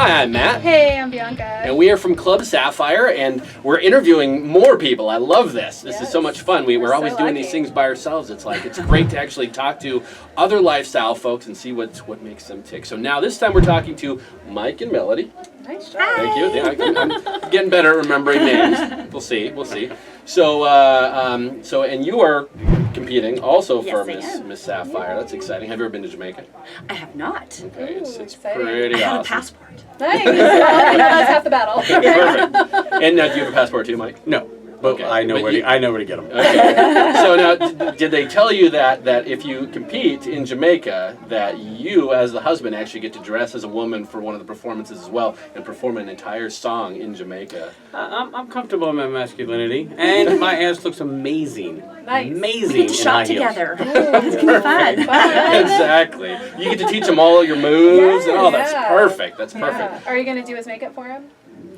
Hi, I'm Matt. Hey, I'm Bianca. And we are from Club Sapphire, and we're interviewing more people. I love this. This is so much fun. We're always doing these things by ourselves. It's great to actually talk to other lifestyle folks and see what makes them tick. So now this time we're talking to Mike and Melody. Nice job. Thank you. Yeah, I'm getting better at remembering names. We'll see. So, and you are competing also for Miss Sapphire. That's exciting. Have you ever been to Jamaica? I have not. Okay, it's exciting. pretty I have a awesome. passport. Nice. Well, that's half the battle. Perfect. And do you have a passport too, Mike? No, but Okay. I know where to get them. Okay. So now, did they tell you that if you compete in Jamaica, that you, as the husband, actually get to dress as a woman for one of the performances as well and perform an entire song in Jamaica? I'm comfortable in my masculinity, and my ass looks amazing. Nice. Amazing. We get to in shop high heels. together. It's gonna be fun. Exactly. You get to teach him all your moves and all. That's Yeah. perfect. That's perfect. Yeah. Are you going to do his makeup for him?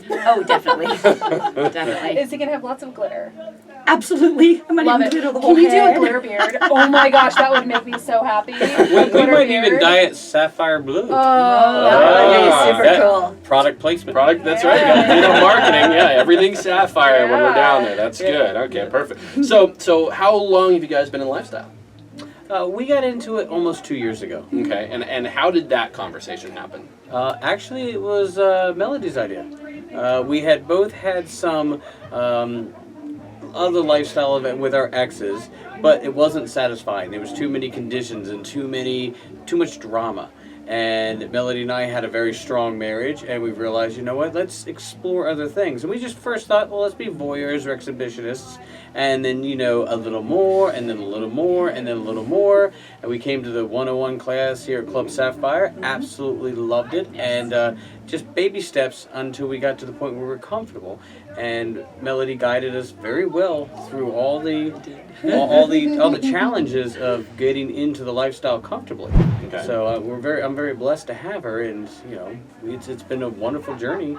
Oh, definitely. Definitely. Is he going to have lots of glitter? Absolutely. I might Love even it. glitter the whole Can we do head. a glitter beard? Oh my gosh, that would make me so happy. We might even dye it sapphire blue. Oh, that would be super that- cool. Product placement. That's right. You gotta do that marketing. Yeah, everything's Sapphire when we're down there. That's good. Okay, perfect. So how long have you guys been in lifestyle? We got into it almost 2 years ago. Okay, and how did that conversation happen? Actually, it was Melody's idea. We had both had some other lifestyle event with our exes, but it wasn't satisfying. There was too many conditions and too much drama. And Melody and I had a very strong marriage, and we realized, you know what, let's explore other things. And we just first thought, well, let's be voyeurs or exhibitionists, and then, a little more, and then a little more, and then a little more. And we came to the 101 class here at Club Sapphire, absolutely loved it, and just baby steps until we got to the point where we were comfortable. And Melody guided us very well through all the challenges of getting into the lifestyle comfortably. Okay. So I'm very blessed to have her, and it's been a wonderful journey.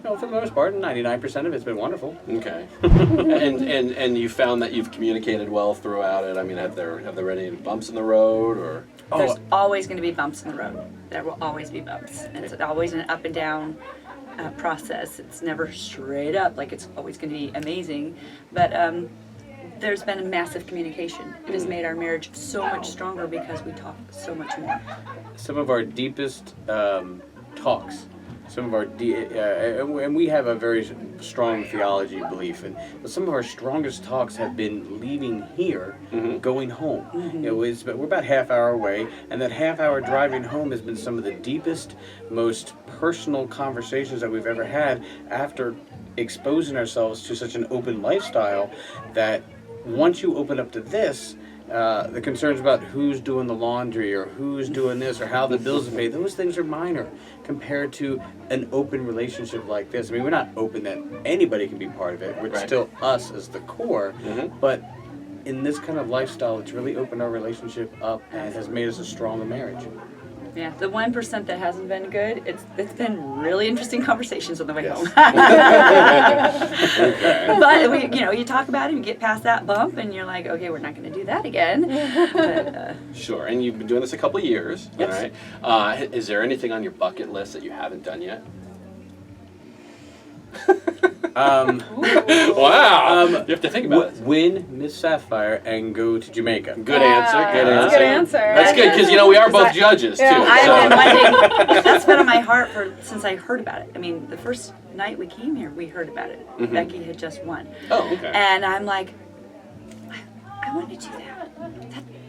For the most part, 99% of it's been wonderful. Okay. and you found that you've communicated well throughout it. I mean, have there been any bumps in the road or? There's always going to be bumps in the road. There will always be bumps. It's always an up and down process. It's never straight up, like it's always going to be amazing. But there's been a massive communication. It has made our marriage so much stronger because we talk so much more. Some of our deepest talks, and we have a very strong theology belief, but some of our strongest talks have been leaving here, going home. We're about half hour away, and that half hour driving home has been some of the deepest, most personal conversations that we've ever had after exposing ourselves to such an open lifestyle that once you open up to this, the concerns about who's doing the laundry or who's doing this or how the bills are paid, those things are minor compared to an open relationship like this. I mean, we're not open that anybody can be part of it. We're still us as the core, but in this kind of lifestyle, it's really opened our relationship up and has made us a stronger marriage. Yeah, the 1% that hasn't been good, it's been really interesting conversations on the way home. Okay. But you talk about it, you get past that bump, and you're like, okay, we're not going to do that again. But, Sure. And you've been doing this a couple of years. Yes. All right. Is there anything on your bucket list that you haven't done yet? Wow. You have to think about it. Win Miss Sapphire and go to Jamaica. Good answer. Good That's answer. a good answer. That's good because we are both judges too. I've been So. wanting, that's been on my heart since I heard about it. I mean, the first night we came here, we heard about it. Becky had just won. Oh, okay. And I'm like, I want to do that.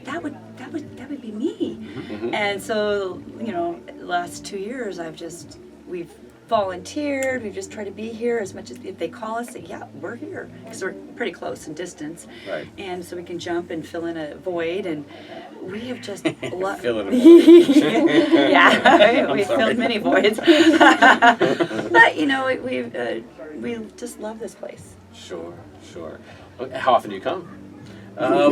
That would be me. And so, the last 2 years we've volunteered, we've just tried to be here as much as if they call us, say, yeah, we're here. Because we're pretty close in distance. Right. And so we can jump and fill in a void, and we have just loved Fill in a void. Yeah, we sorry. filled many voids. But, we just love this place. Sure. Okay, how often do you come?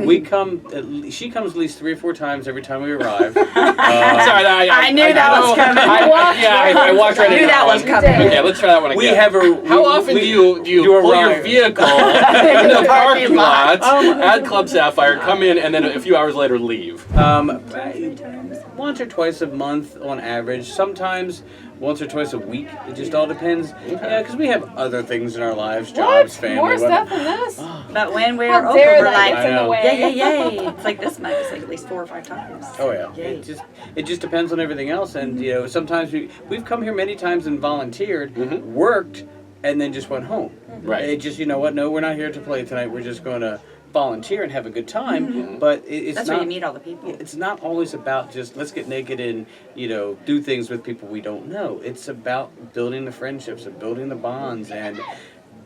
We come. She comes at least 3 or 4 times every time we arrive. Sorry, I knew that was coming. I walked right I knew into that was coming. Okay, let's try that one again. We have a. How often do you pull your arrive? vehicle in the parking lot at Club Sapphire, come in, and then a few hours later leave? 3 times. once or twice a month on average. Sometimes once or twice a week. It just all depends. Yeah, because we have other things in our lives, jobs, family. More whatnot. stuff than this? But when we're How open, dare we're that like, gets in the way. yay. It's like this month, it's like at least 4 or 5 times. Oh yeah, Yay. it just depends on everything else, and you know sometimes we've come here many times and volunteered, worked, and then just went home. Right. It just, you know what? No, we're not here to play tonight. We're just going to volunteer and have a good time. But it's That's not. where you meet all the people. It's not always about just let's get naked and do things with people we don't know. It's about building the friendships and building the bonds, and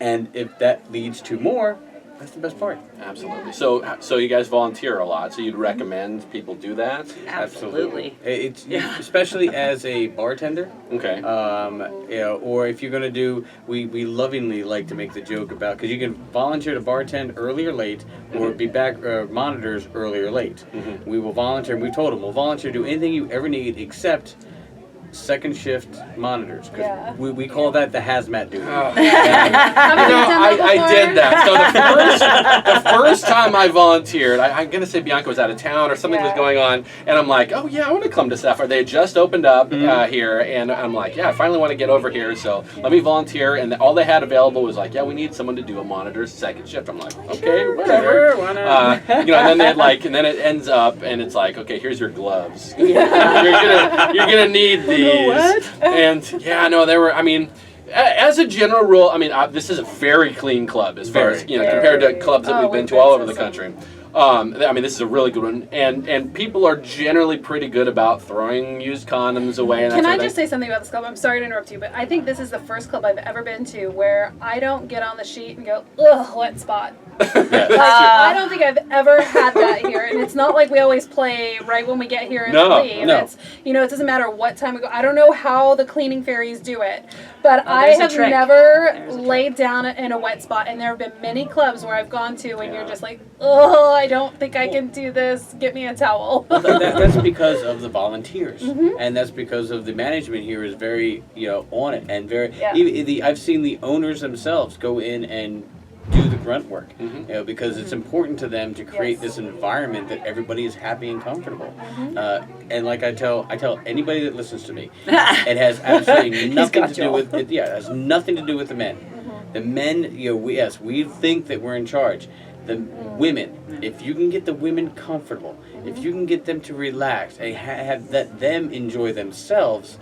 if that leads to more, that's the best part. Absolutely. So you guys volunteer a lot. So you'd recommend people do that? Absolutely. It's especially as a bartender. Okay. Or if you're gonna do, we lovingly like to make the joke about because you can volunteer to bartend early or late, or be back monitors early or late. We will volunteer. We told them we'll volunteer to do anything you ever need except second shift monitors because we call that the hazmat duty. I did that. So the first time I volunteered, I'm gonna say Bianca was out of town or something was going on, and I'm like, oh yeah, I want to come to Sapphire. They had just opened up here, and I'm like, yeah, I finally want to get over here, so let me volunteer. And all they had available was like, yeah, we need someone to do a monitor's second shift. I'm like, okay, whatever. Sure, why not? And then they had and then it ends up, and it's like, okay, here's your gloves. You're gonna need these. What? And there were. I mean, as a general rule, I mean, this is a very clean club as far as compared to clubs that we've been to all over the country. I mean, this is a really good one, and people are generally pretty good about throwing used condoms away. And Can I just say something about this club? I'm sorry to interrupt you, but I think this is the first club I've ever been to where I don't get on the sheet and go, ugh, wet spot. I don't think I've ever had that here, and it's not like we always play right when we get here and leave. No. It's it doesn't matter what time we go. I don't know how the cleaning fairies do it, but I there's a have trick. never laid down in a wet spot, and there have been many clubs where I've gone to and you're just like, oh, I don't think I can do this. Get me a towel. Well, that's because of the volunteers, and that's because of the management here is very on it and very. Even I've seen the owners themselves go in and do the grunt work, because it's important to them to create this environment that everybody is happy and comfortable. And like I tell anybody that listens to me, it has absolutely nothing to do with it. Yeah, it has nothing to do with the men. The men, we think that we're in charge. The women, if you can get the women comfortable, if you can get them to relax and let them enjoy themselves,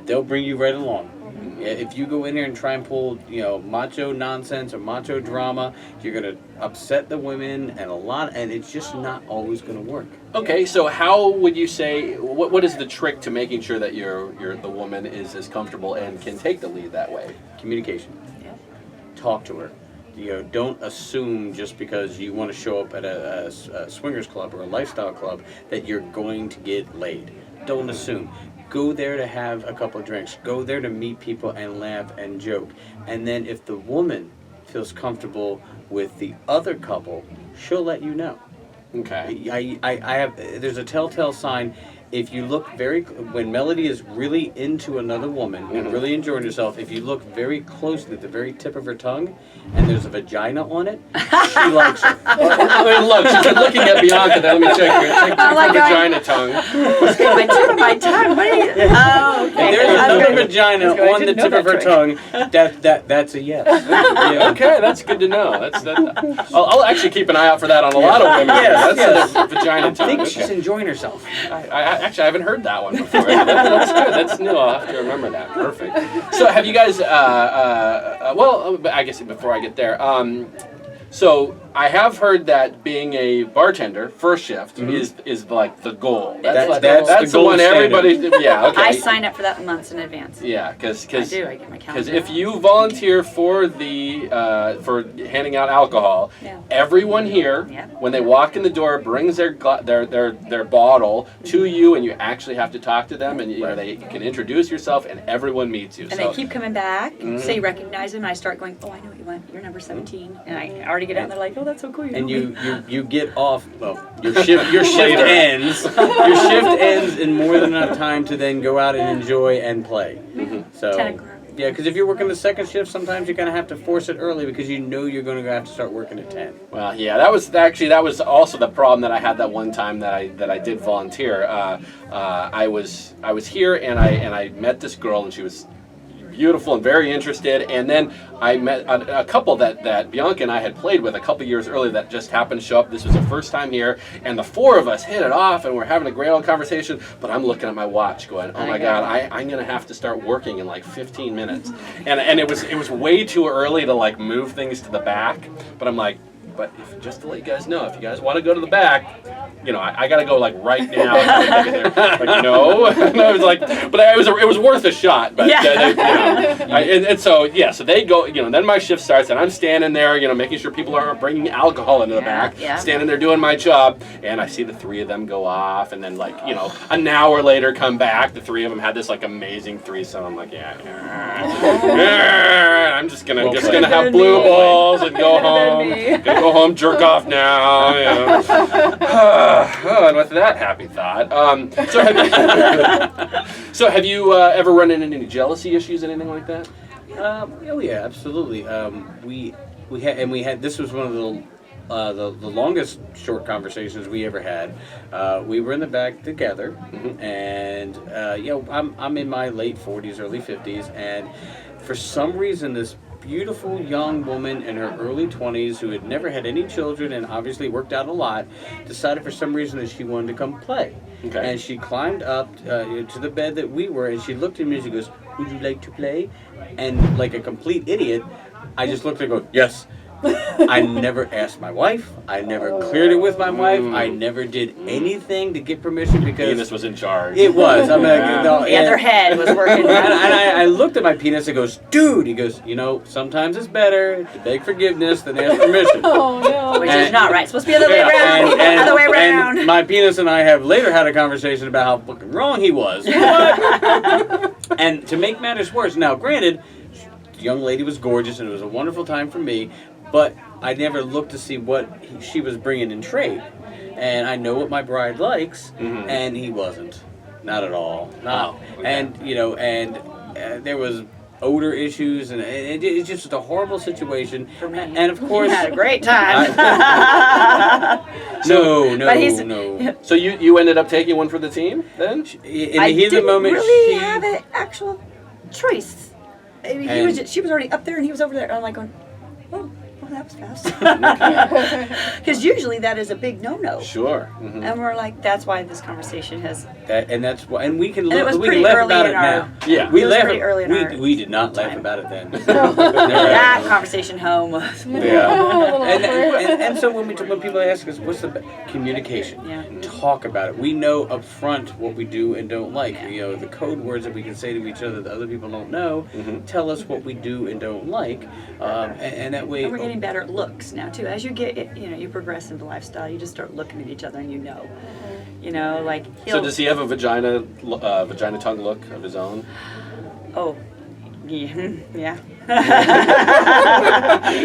they'll bring you right along. If you go in here and try and pull, macho nonsense or macho drama, you're gonna upset the women and it's just not always gonna work. Okay, so how would you say what is the trick to making sure that the woman is as comfortable and can take the lead that way? Communication. Talk to her. Don't assume just because you want to show up at a swingers club or a lifestyle club that you're going to get laid. Don't assume. Go there to have a couple of drinks. Go there to meet people and laugh and joke. And then if the woman feels comfortable with the other couple, she'll let you know. Okay. There's a telltale sign. If you look when Melody is really into another woman and really enjoying herself, if you look very closely at the very tip of her tongue and there's a vagina on it, she likes her. Look, she's been looking at Bianca there. Let me check your vagina tongue. My tip of my tongue. What are you? Oh, okay. If there's another vagina on the tip of her tongue, that's a yes. Okay, that's good to know. I'll actually keep an eye out for that on a lot of women. That's the vagina I tongue. think she's enjoying herself. Actually, I haven't heard that one before. That's good. That's new. I'll have to remember that. Perfect. So, have you guys? I guess before I get there, so I have heard that being a bartender, first shift, is like the goal. That's the gold one standard. everybody. Yeah. Okay. I sign up for that months in advance. Yeah, because I do. I get my calendar. if you volunteer for for handing out alcohol, everyone here, when they walk in the door, brings their bottle to you, and you actually have to talk to them, and you can introduce yourself, and everyone meets you. And they keep coming back, so you recognize them, and I start going, oh, I know what you want. You're number 17. And I already get out, and they're like, oh, that's so cool. You get off. Well, your shift ends. Your shift ends in more than enough time to then go out and enjoy and play. So Yeah, because if you're working the second shift, sometimes you kind of have to force it early because you know you're going to have to start working at 10. Well, yeah, that was also the problem that I had that one time that I did volunteer. I was here and I met this girl and she was beautiful and very interested, and then I met a couple that Bianca and I had played with a couple years earlier that just happened to show up. This was the first time here, and the four of us hit it off, and we're having a great old conversation, but I'm looking at my watch going, oh my God, I'm going to have to start working in like 15 minutes. And it was way too early to like move things to the back, but I'm like, but just to let you guys know, if you guys want to go to the back, you know, I got to go like right now. Like, no. I was like, but it was worth a shot. But so they go, you know, then my shift starts and I'm standing there, you know, making sure people aren't bringing alcohol into the back, standing there doing my job, and I see the three of them go off, and then like, you know, an hour later come back, the three of them had this like amazing threesome. I'm like, I'm just gonna have blue balls and go home. Go home, jerk off now. You know. And with that happy thought, so have you ever run into any jealousy issues, anything like that? Oh yeah, absolutely. We had this was one of the longest short conversations we ever had. We were in the back together, and I'm in my late 40s, early 50s, and for some reason this beautiful young woman in her early 20s who had never had any children and obviously worked out a lot decided for some reason that she wanted to come play. Okay. And she climbed up to the bed that we were, and she looked at me and she goes, "Would you like to play?" And like a complete idiot, I just looked at her and go, "Yes." I never asked my wife. I never cleared it with my wife. I never did anything to get permission because penis was in charge. It was. I mean, the other head was working. And I looked at my penis and goes, "Dude," he goes, "You know, sometimes it's better to beg forgiveness than ask permission." Oh no. Which is not right. It's supposed to be the other way around. Other way around. And my penis and I have later had a conversation about how fucking wrong he was. And to make matters worse, now granted, the young lady was gorgeous and it was a wonderful time for me. But I never looked to see what she was bringing in trade. And I know what my bride likes, and he wasn't. Not at all. No. Okay. And, you know, there was odor issues, and it's just a horrible situation. For me. And, of course... You had a great time. No. So you ended up taking one for the team, then? In the heat of the moment, really have an actual choice. I mean, she was already up there, and he was over there. And I'm like going, oh. That was fast. Because usually that is a big no-no. Sure. And we're like, that's why this conversation has. And we can laugh about it now. Yeah, we laugh pretty early in our. We did not laugh about it then. That conversation home was. Yeah. And so when people ask us, what's the communication? Yeah. Talk about it. We know up front what we do and don't like. Yeah. You know, the code words that we can say to each other that other people don't know. Tell us what we do and don't like, and that way. And we're getting better at looks now too. As you get, you progress into lifestyle, you just start looking at each other and you know, like. So does he have a vagina tongue look of his own? Oh, yeah.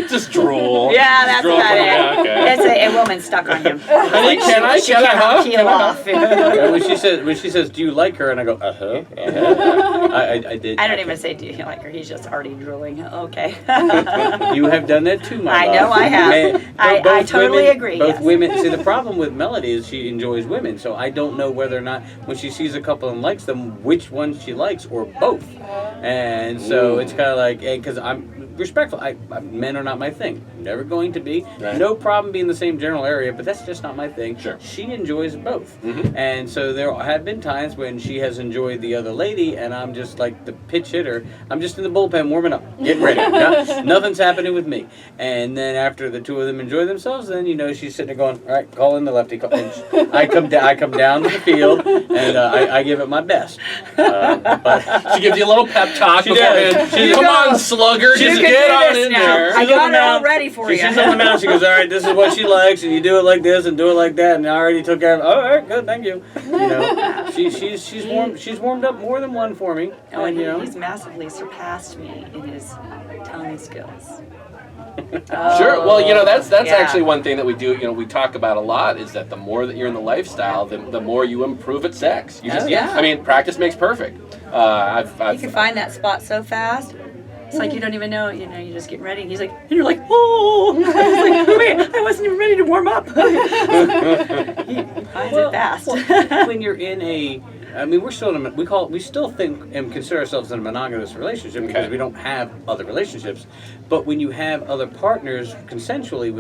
Just drool. Yeah, that's drool about it. Yeah, okay. It's a woman stuck on him. Honey, can I peel off. When she says, "Do you like her?" and I go, I did. I don't even say, "Do you like her?" He's just already drooling. Okay. You have done that too, my love. I know I have. I totally agree. Both women. See, the problem with Melody is she enjoys women, so I don't know whether or not when she sees a couple and likes them, which one she likes or both. And so it's kind of like, because I'm respectful. Men are not my thing. Never going to be. Right. No problem being in the same general area, but that's just not my thing. Sure. She enjoys both. And so there have been times when she has enjoyed the other lady, and I'm just like the pitch hitter. I'm just in the bullpen warming up, getting ready. Nothing's happening with me. And then after the two of them enjoy themselves, then she's sitting there going, "All right, call in the lefty." And I come down to the field, and I give it my best. But she gives you a little pep talk. She does. Come on, slugger, just get on in there. I got it all ready for you. She's on the mound. She goes, "All right, this is what she likes, and you do it like this and do it like that." And I already took care of it. All right, good, thank you. She's warmed up more than one for me. Oh, and he's massively surpassed me in his tongue skills. Sure. Well, that's Yeah. actually one thing that we do. We talk about a lot is that the more that you're in the lifestyle, the more you improve at sex. You just, yeah. I mean, practice makes perfect. You can find that spot so fast. It's like you don't even know, you're just getting ready. And he's like, and you're like, oh! I was like, wait, I wasn't even ready to warm up. He finds it fast. When you're in we're still in we still think and consider ourselves in a monogamous relationship because we don't have other relationships. But when you have other partners consensually,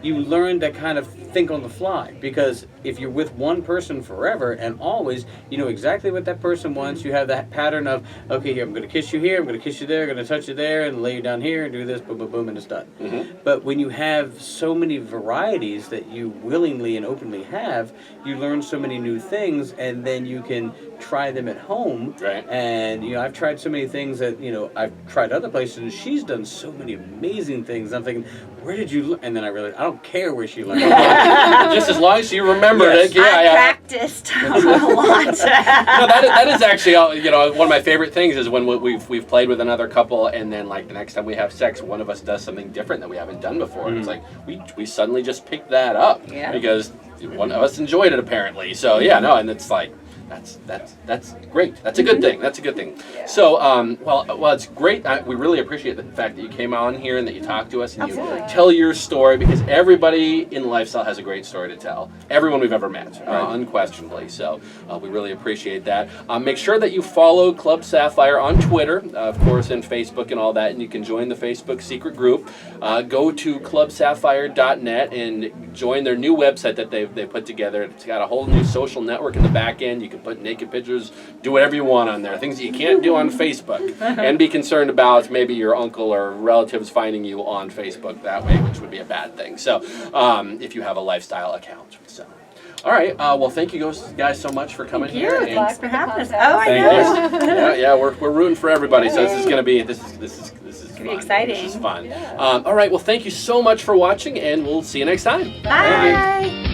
you learn to kind of think on the fly, because if you're with one person forever and always, you know exactly what that person wants. You have that pattern of, okay, here, I'm going to kiss you here, I'm going to kiss you there, I'm going to touch you there, and lay you down here and do this, boom, boom, boom, and it's done. Mm-hmm. But when you have so many varieties that you willingly and openly have, you learn so many new things, and then you can try them at home. Right. And I've tried so many things that I've tried other places, and she's done so many amazing things. I'm thinking, where did you learn? And then I realized I don't care where she learned. Just as long as you remembered it. Yeah, I practiced a lot. That is actually one of my favorite things is when we've played with another couple, and then like the next time we have sex, one of us does something different that we haven't done before. And it's like we suddenly just picked that up because one of us enjoyed it apparently. So and it's like. That's great. That's a good thing. That's a good thing. Yeah. So, well, it's great. We really appreciate the fact that you came on here and that you talked to us and you tell your story, because everybody in lifestyle has a great story to tell. Everyone we've ever met, unquestionably. So, we really appreciate that. Make sure that you follow Club Sapphire on Twitter, of course, and Facebook and all that, and you can join the Facebook secret group. Go to ClubSapphire.net and join their new website that they put together. It's got a whole new social network in the back end. You can put naked pictures, do whatever you want on there, things that you can't do on Facebook, and be concerned about maybe your uncle or relatives finding you on Facebook that way, which would be a bad thing. So if you have a lifestyle account. So, all right. Well, thank you guys so much for coming here. Thank you. Thanks for having us. Oh, I Thank know. you. Yeah, we're rooting for everybody. So this is going to be this is fun. Exciting. This is fun. All right. Well, thank you so much for watching, and we'll see you next time. Bye.